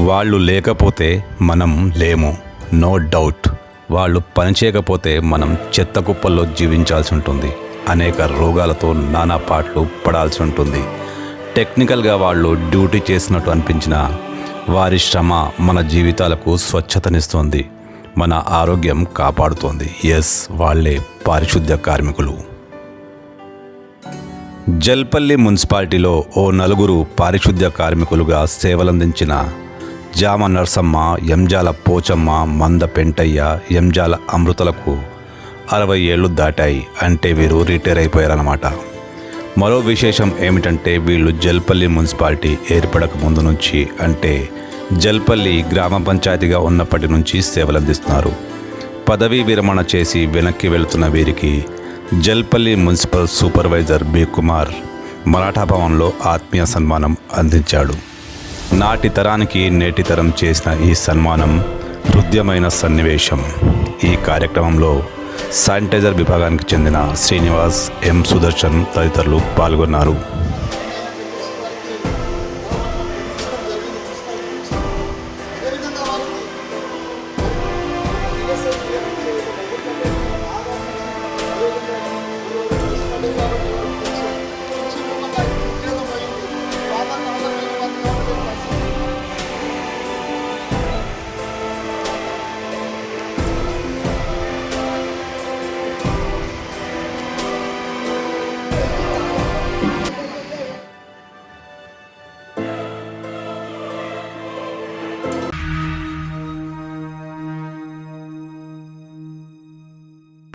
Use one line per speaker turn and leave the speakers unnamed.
వాళ్ళు లేకపోతే మనం లేము, నో డౌట్. వాళ్ళు పనిచేయకపోతే మనం చెత్త కుప్పల్లో జీవించాల్సి ఉంటుంది. అనేక రోగాలతో నానా పాటలు పడాల్సి ఉంటుంది. టెక్నికల్గా వాళ్ళు డ్యూటీ చేసినట్టు అనిపించినా వారి శ్రమ మన జీవితాలకు స్వచ్ఛతనిస్తుంది, మన ఆరోగ్యం కాపాడుతోంది. ఎస్, వాళ్ళే పారిశుద్ధ్య కార్మికులు. జల్పల్లి మున్సిపాలిటీలో ఓ నలుగురు పారిశుద్ధ్య కార్మికులుగా సేవలందించిన జామ నర్సమ్మ, ఎంజాల పోచమ్మ, మంద పెంటయ్య, ఎంజాల అమృతలకు 60 ఏళ్ళు దాటాయి. అంటే వీరు రిటైర్ అయిపోయారన్నమాట. మరో విశేషం ఏమిటంటే వీళ్ళు జల్పల్లి మున్సిపాలిటీ ఏర్పడక ముందు నుంచి, అంటే జల్పల్లి గ్రామ పంచాయతీగా ఉన్నప్పటి నుంచి సేవలందిస్తున్నారు. పదవీ విరమణ చేసి వెనక్కి వెళుతున్న వీరికి Jalpally municipal supervisor B Kumar Maratha భవన్లో ఆత్మీయ సన్మానం అందించాడు. నాటి తరానికి నేటి తరం చేసిన ఈ సన్మానం హృద్యమైన సన్నివేశం. ఈ కార్యక్రమంలో శానిటైజర్ విభాగానికి చెందిన శ్రీనివాస్, ఎం సుదర్శన్ తదితరులు పాల్గొన్నారు.